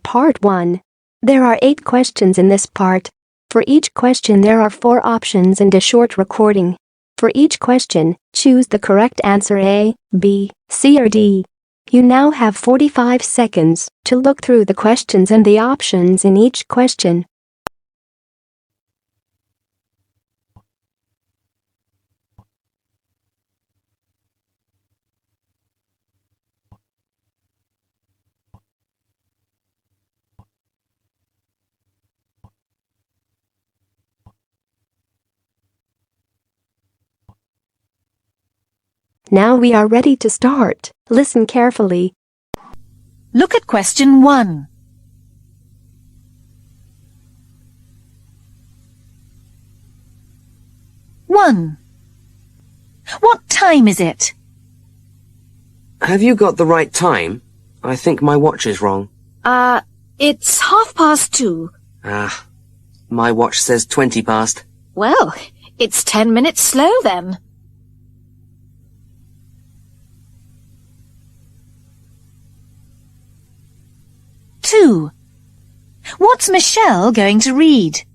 Part 1. There are 8 questions in this part. For each question there are 4 options and a short recording. For each question, choose the correct answer A, B, C or D. You now have 45 seconds to look through the questions and the options in each question. Now we are ready to start. Listen carefully. Look at question 1. One. What time is it? Have you got the right time? I think my watch is wrong. It's 2:30. My watch says 20 past. Well, it's 10 minutes slow then. 2. What's Michelle going to read?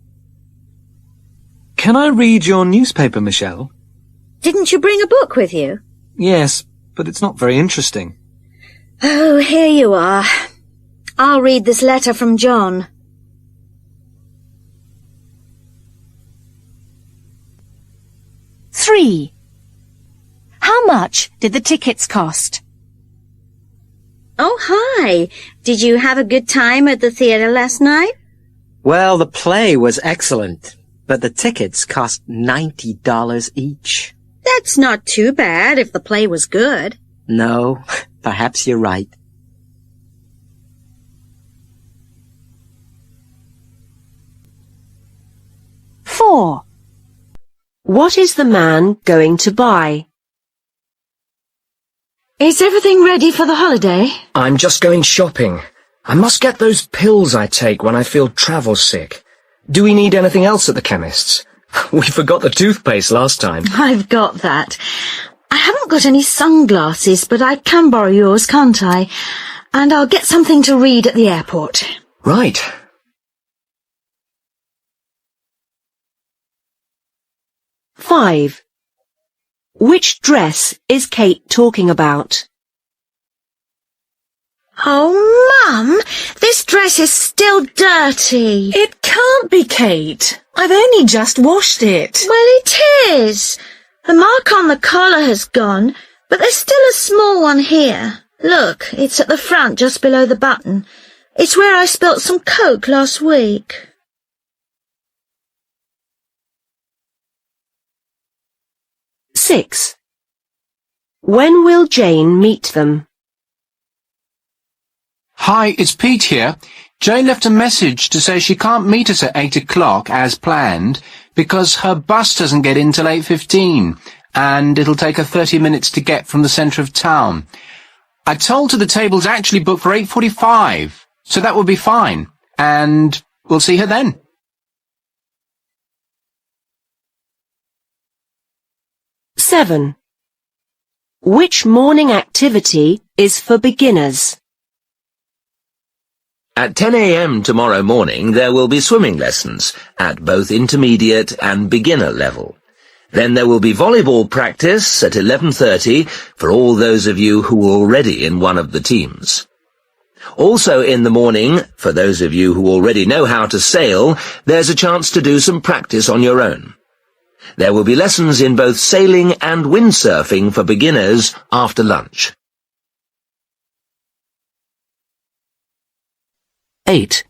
Can I read your newspaper, Michelle? Didn't you bring a book with you? Yes, but it's not very interesting. Oh, here you are. I'll read this letter from John. Three. How much did the tickets cost? Oh, hi. Did you have a good time at the theatre last night? Well, the play was excellent, but the tickets cost $90 each. That's not too bad if the play was good. No, perhaps you're right. 4. What is the man going to buy? Is everything ready for the holiday? I'm just going shopping. I must get those pills I take when I feel travel sick. Do we need anything else at the chemist's? We forgot the toothpaste last time. I've got that. I haven't got any sunglasses, but I can borrow yours, can't I? And I'll get something to read at the airport. Right. 5. Which dress is Kate talking about? Oh, Mum, this dress is still dirty. It can't be, Kate. I've only just washed it. Well, it is. The mark on the collar has gone, but there's still a small one here. Look, it's at the front just below the button. It's where I spilt some Coke last week. 6. When will Jane meet them? Hi, it's Pete here. Jane left a message to say she can't meet us at 8 o'clock as planned because her bus doesn't get in till 8:15 and it'll take her 30 minutes to get from the centre of town. I told her the table's actually booked for 8:45, so that will be fine, and we'll see her then. 7. Which morning activity is for beginners? At 10 a.m. tomorrow morning there will be swimming lessons at both intermediate and beginner level. Then there will be volleyball practice at 11:30 for all those of you who are already in one of the teams. Also in the morning, for those of you who already know how to sail, there's a chance to do some practice on your own. There will be lessons in both sailing and windsurfing for beginners after lunch. 8.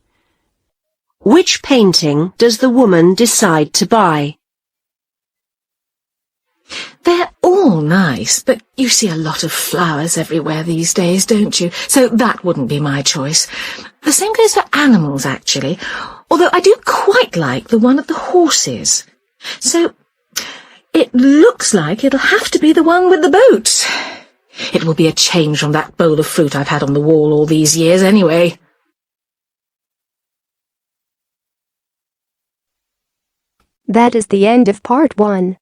Which painting does the woman decide to buy? They're all nice, but you see a lot of flowers everywhere these days, don't you? So that wouldn't be my choice. The same goes for animals, actually, although I do quite like the one of the horses. So it looks like it'll have to be the one with the boat. It will be a change from that bowl of fruit I've had on the wall all these years anyway. That is the end of part 1.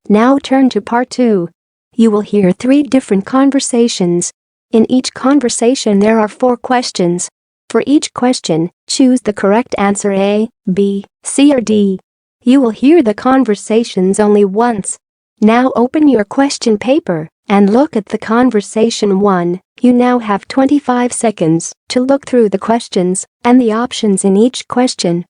Now turn to part 2. You will hear 3 different conversations. In each conversation there are 4 questions. For each question, choose the correct answer A, B, C or D. You will hear the conversations only once. Now open your question paper and look at the conversation 1. You now have 25 seconds to look through the questions and the options in each question.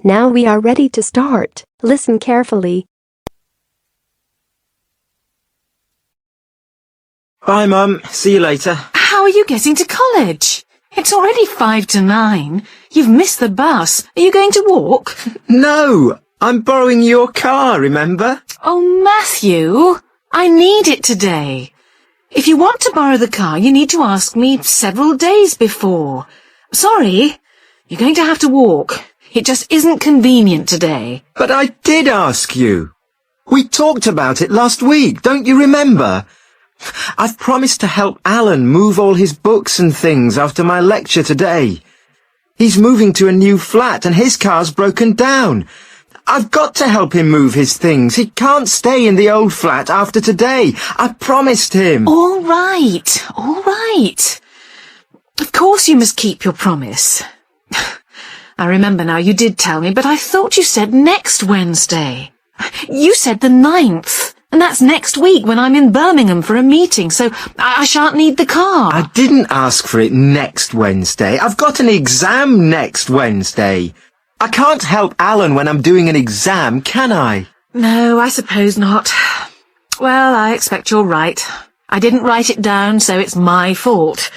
Now we are ready to start. Listen carefully. Bye, Mum. See you later. How are you getting to college? It's already 5 to 9. You've missed the bus. Are you going to walk? No! I'm borrowing your car, remember? Oh, Matthew, I need it today. If you want to borrow the car, you need to ask me several days before. Sorry, you're going to have to walk. It just isn't convenient today. But I did ask you. We talked about it last week, don't you remember? I've promised to help Alan move all his books and things after my lecture today. He's moving to a new flat and his car's broken down. I've got to help him move his things. He can't stay in the old flat after today. I promised him. All right, all right. Of course you must keep your promise. I remember now, you did tell me, but I thought you said next Wednesday. You said the 9th, and that's next week when I'm in Birmingham for a meeting, so I shan't need the car. I didn't ask for it next Wednesday. I've got an exam next Wednesday. I can't help Alan when I'm doing an exam, can I? No, I suppose not. Well, I expect you're right. I didn't write it down, so it's my fault.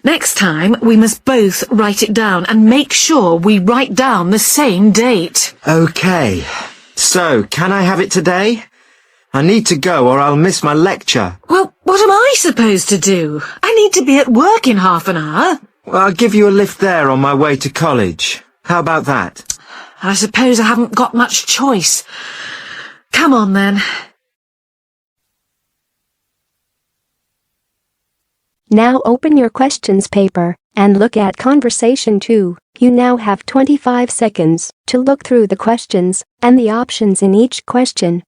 Next time, we must both write it down and make sure we write down the same date. Okay. So, can I have it today? I need to go or I'll miss my lecture. Well, what am I supposed to do? I need to be at work in half an hour. Well, I'll give you a lift there on my way to college. How about that? I suppose I haven't got much choice. Come on, then. Now open your questions paper and look at conversation 2. You now have 25 seconds to look through the questions and the options in each question.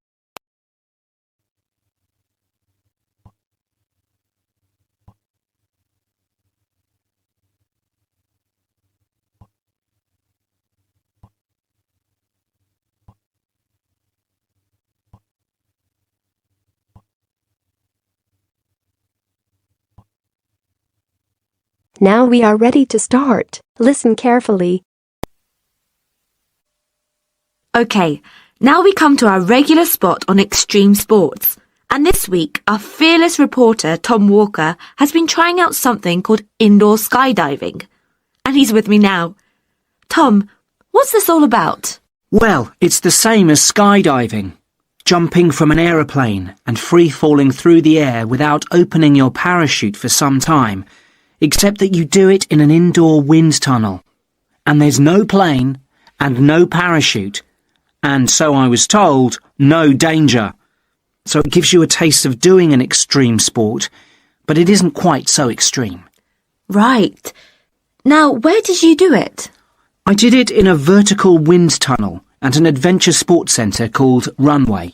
Now we are ready to start. Listen carefully. Okay, now we come to our regular spot on extreme sports. And this week, our fearless reporter, Tom Walker, has been trying out something called indoor skydiving. And he's with me now. Tom, what's this all about? Well, it's the same as skydiving. Jumping from an aeroplane and free-falling through the air without opening your parachute for some time, except that you do it in an indoor wind tunnel. And there's no plane and no parachute, and so I was told, no danger. So it gives you a taste of doing an extreme sport, but it isn't quite so extreme. Right. Now, where did you do it? I did it in a vertical wind tunnel at an adventure sports centre called Runway.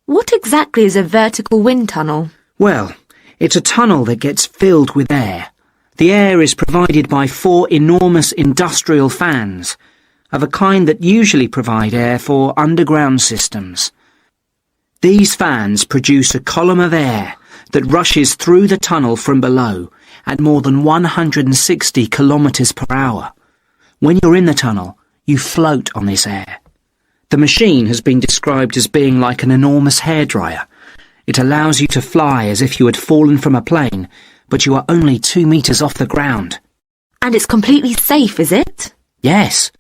What exactly is a vertical wind tunnel? Well, it's a tunnel that gets filled with air. The air is provided by 4 enormous industrial fans, of a kind that usually provide air for underground systems. These fans produce a column of air that rushes through the tunnel from below at more than 160 kilometres per hour. When you're in the tunnel, you float on this air. The machine has been described as being like an enormous hairdryer. It allows you to fly as if you had fallen from a plane, but you are only 2 meters off the ground. And it's completely safe, is it? Yes.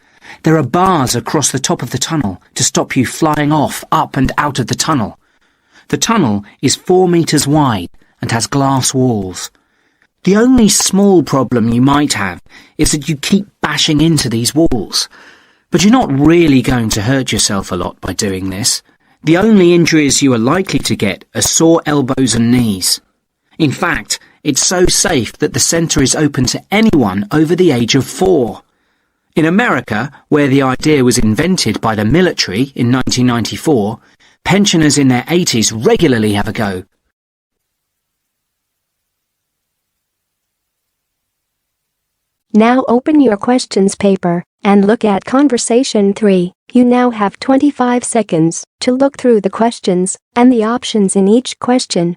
There are bars across the top of the tunnel to stop you flying off, up and out of the tunnel. The tunnel is 4 meters wide and has glass walls. The only small problem you might have is that you keep bashing into these walls. But you're not really going to hurt yourself a lot by doing this. The only injuries you are likely to get are sore elbows and knees. In fact, it's so safe that the centre is open to anyone over the age of 4. In America, where the idea was invented by the military in 1994, pensioners in their 80s regularly have a go. Now open your questions paper and look at Conversation 3. You now have 25 seconds to look through the questions and the options in each question.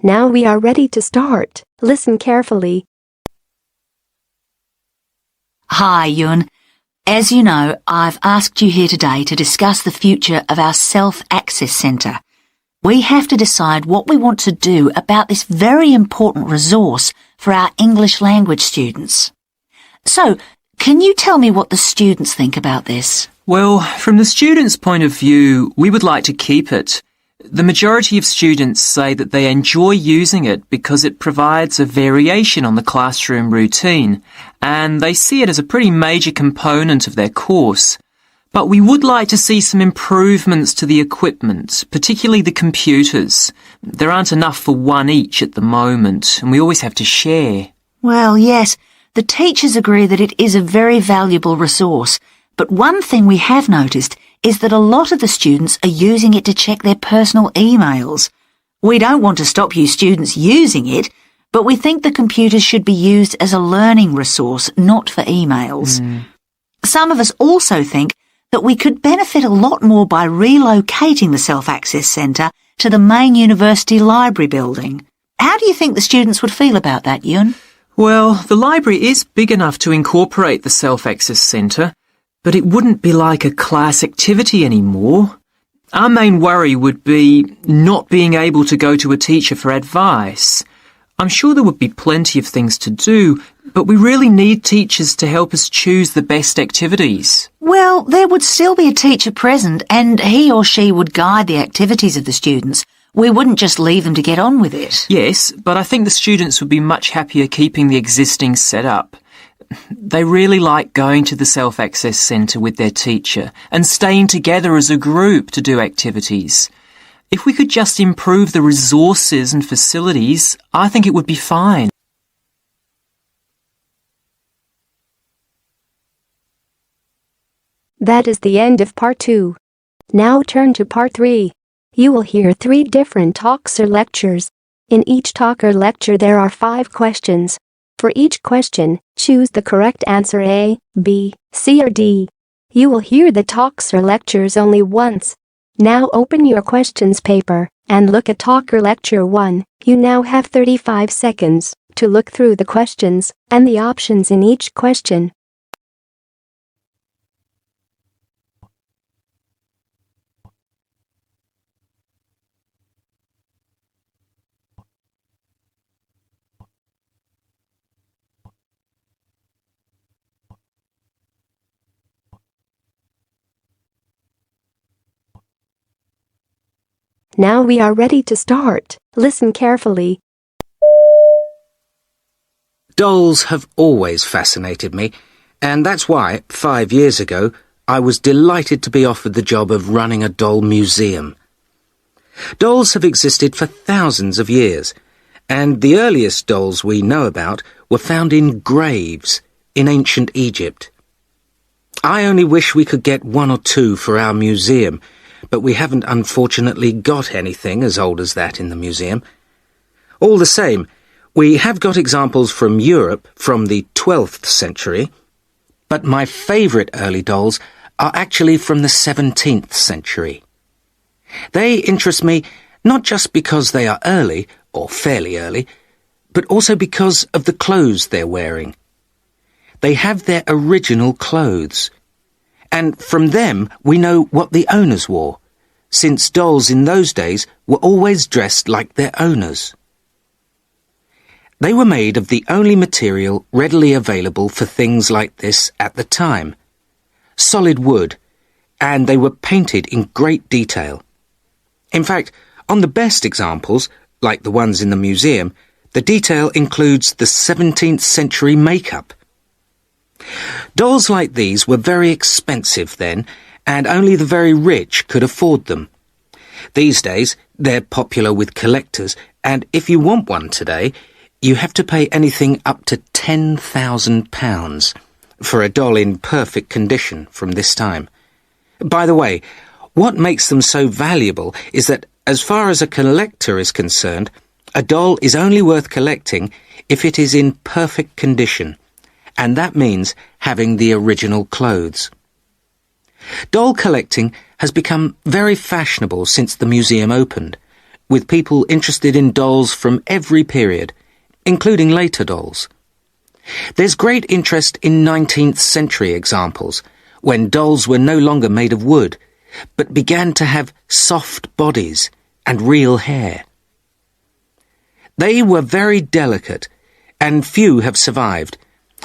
Now we are ready to start. Listen carefully. Hi, Yun. As you know, I've asked you here today to discuss the future of our Self-Access Centre. We have to decide what we want to do about this very important resource for our English language students. So, can you tell me what the students think about this? Well, from the students' point of view, we would like to keep it. The majority of students say that they enjoy using it because it provides a variation on the classroom routine, and they see it as a pretty major component of their course. But we would like to see some improvements to the equipment, particularly the computers. There aren't enough for one each at the moment, and we always have to share. Well, yes, the teachers agree that it is a very valuable resource, but one thing we have noticed is that a lot of the students are using it to check their personal emails. We don't want to stop you students using it, but we think the computers should be used as a learning resource, not for emails. Some of us also think that we could benefit a lot more by relocating the Self-Access Centre to the main university library building. How do you think the students would feel about that, Yun? Well, the library is big enough to incorporate the Self-Access Centre, but it wouldn't be like a class activity anymore. Our main worry would be not being able to go to a teacher for advice. I'm sure there would be plenty of things to do, but we really need teachers to help us choose the best activities. Well, there would still be a teacher present, and he or she would guide the activities of the students. We wouldn't just leave them to get on with it. Yes, but I think the students would be much happier keeping the existing setup. They really like going to the Self-Access Centre with their teacher and staying together as a group to do activities. If we could just improve the resources and facilities, I think it would be fine. That is the end of part 2. Now turn to part 3. You will hear 3 different talks or lectures. In each talk or lecture there are 5 questions. For each question, choose the correct answer A, B, C or D. You will hear the talks or lectures only once. Now open your questions paper and look at talk or lecture 1. You now have 35 seconds to look through the questions and the options in each question. Now we are ready to start. Listen carefully. Dolls have always fascinated me, and that's why, 5 years ago, I was delighted to be offered the job of running a doll museum. Dolls have existed for thousands of years, and the earliest dolls we know about were found in graves in ancient Egypt. I only wish we could get 1 or 2 for our museum, but we haven't unfortunately got anything as old as that in the museum. All the same, we have got examples from Europe from the 12th century, but my favourite early dolls are actually from the 17th century. They interest me not just because they are early, or fairly early, but also because of the clothes they're wearing. They have their original clothes, and from them we know what the owners wore, since dolls in those days were always dressed like their owners. They were made of the only material readily available for things like this at the time, solid wood, and they were painted in great detail. In fact, on the best examples, like the ones in the museum, the detail includes the 17th century makeup. Dolls like these were very expensive then, and only the very rich could afford them. These days, they're popular with collectors, and if you want one today, you have to pay anything up to £10,000 for a doll in perfect condition from this time. By the way, what makes them so valuable is that, as far as a collector is concerned, a doll is only worth collecting if it is in perfect condition, and that means having the original clothes. Doll collecting has become very fashionable since the museum opened, with people interested in dolls from every period, including later dolls. There's great interest in 19th century examples, when dolls were no longer made of wood, but began to have soft bodies and real hair. They were very delicate, and few have survived,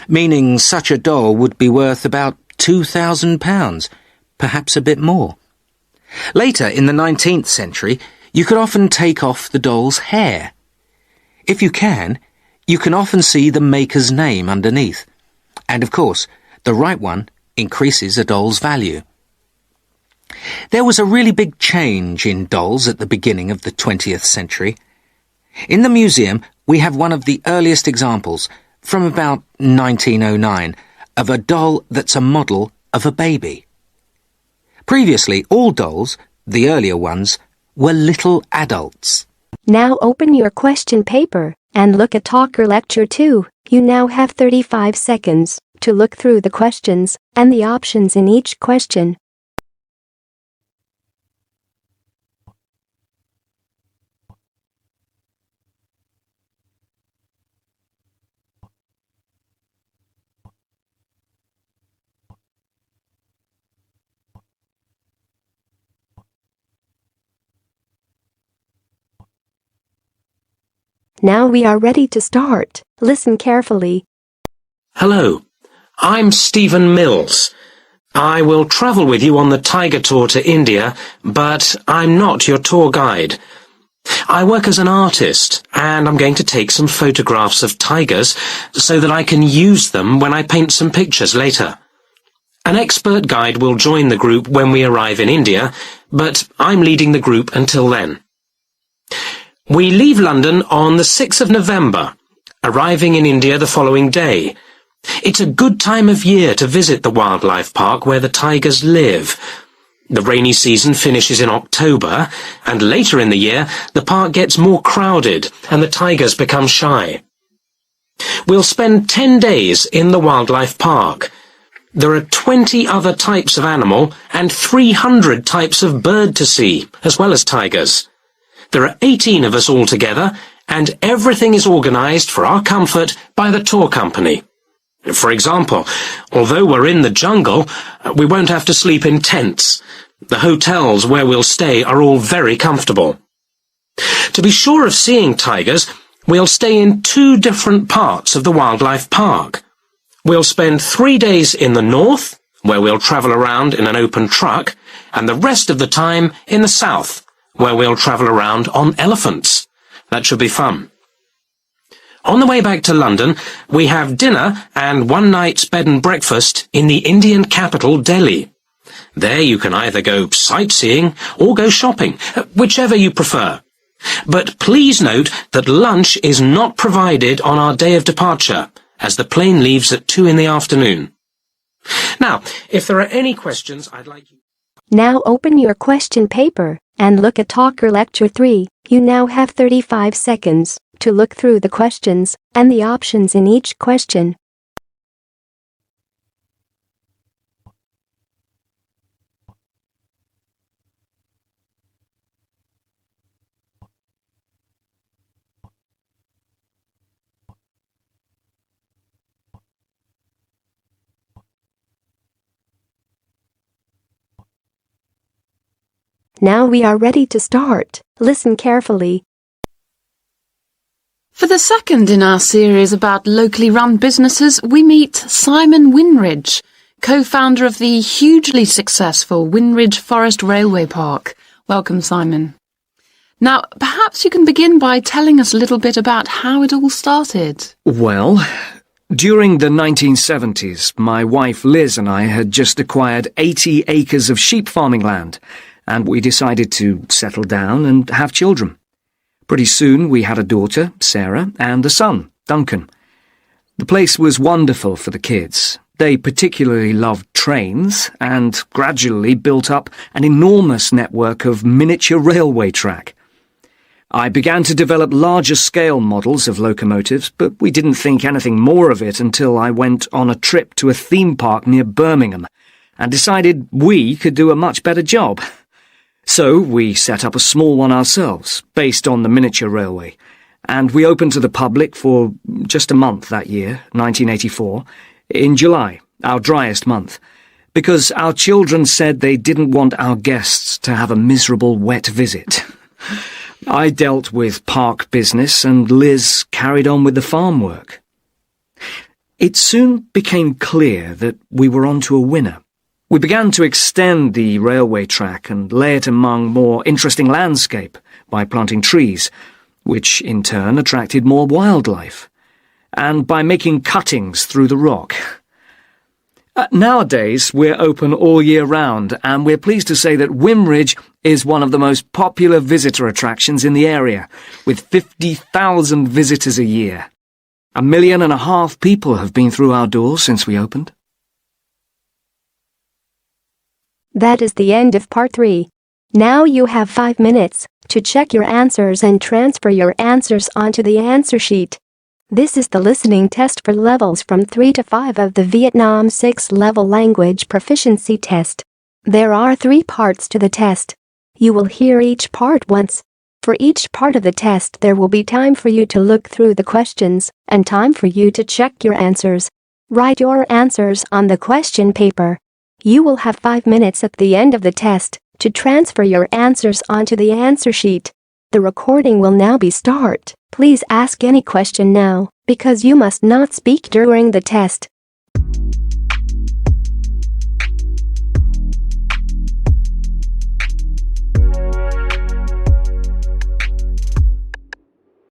meaning such a doll would be worth about £2,000, perhaps a bit more. Later, in the 19th century, you could often take off the doll's hair. If you can often see the maker's name underneath, and of course, the right one increases a doll's value. There was a really big change in dolls at the beginning of the 20th century. In the museum, we have one of the earliest examples, from about 1909, of a doll that's a model of a baby. Previously, all dolls, the earlier ones, were little adults. Now open your question paper and look at Talk or Lecture 2. You now have 35 seconds to look through the questions and the options in each question. Now we are ready to start. Listen carefully. Hello, I'm Stephen Mills. I will travel with you on the Tiger Tour to India, but I'm not your tour guide. I work as an artist, and I'm going to take some photographs of tigers so that I can use them when I paint some pictures later. An expert guide will join the group when we arrive in India, but I'm leading the group until then. We leave London on the 6th of November, arriving in India the following day. It's a good time of year to visit the wildlife park where the tigers live. The rainy season finishes in October, and later in the year the park gets more crowded and the tigers become shy. We'll spend 10 days in the wildlife park. There are 20 other types of animal and 300 types of bird to see, as well as tigers. There are 18 of us all together, and everything is organised for our comfort by the tour company. For example, although we're in the jungle, we won't have to sleep in tents. The hotels where we'll stay are all very comfortable. To be sure of seeing tigers, we'll stay in 2 different parts of the wildlife park. We'll spend 3 days in the north, where we'll travel around in an open truck, and the rest of the time in the south, where we'll travel around on elephants. That should be fun. On the way back to London, we have dinner and 1 night's bed and breakfast in the Indian capital, Delhi. There you can either go sightseeing or go shopping, whichever you prefer. But please note that lunch is not provided on our day of departure, as the plane leaves at 2 in the afternoon. Now, if there are any questions, I'd like you... Now open your question paper and look at Talk or Lecture 3. You now have 35 seconds to look through the questions and the options in each question. Now we are ready to start. Listen carefully. For the second in our series about locally run businesses, we meet Simon Winridge, co-founder of the hugely successful Winridge Forest Railway Park. Welcome, Simon. Now, perhaps you can begin by telling us a little bit about how it all started. Well, during the 1970s, my wife Liz and I had just acquired 80 acres of sheep farming land, and we decided to settle down and have children. Pretty soon we had a daughter, Sarah, and a son, Duncan. The place was wonderful for the kids. They particularly loved trains and gradually built up an enormous network of miniature railway track. I began to develop larger-scale models of locomotives, but we didn't think anything more of it until I went on a trip to a theme park near Birmingham and decided we could do a much better job. So we set up a small one ourselves, based on the miniature railway, and we opened to the public for just a month that year, 1984, in July, our driest month, because our children said they didn't want our guests to have a miserable wet visit. I dealt with park business and Liz carried on with the farm work. It soon became clear that we were onto a winner. We began to extend the railway track and lay it among more interesting landscape by planting trees, which in turn attracted more wildlife, and by making cuttings through the rock. Nowadays, we're open all year round, and we're pleased to say that Winridge is one of the most popular visitor attractions in the area, with 50,000 visitors a year. 1.5 million people have been through our doors since we opened. That is the end of part 3. Now you have 5 minutes to check your answers and transfer your answers onto the answer sheet. This is the listening test for levels from 3 to 5 of the Vietnam 6 level language proficiency test. There are 3 parts to the test. You will hear each part once. For each part of the test there will be time for you to look through the questions and time for you to check your answers. Write your answers on the question paper. You will have 5 minutes at the end of the test to transfer your answers onto the answer sheet. The recording will now be start. Please ask any question now, because you must not speak during the test.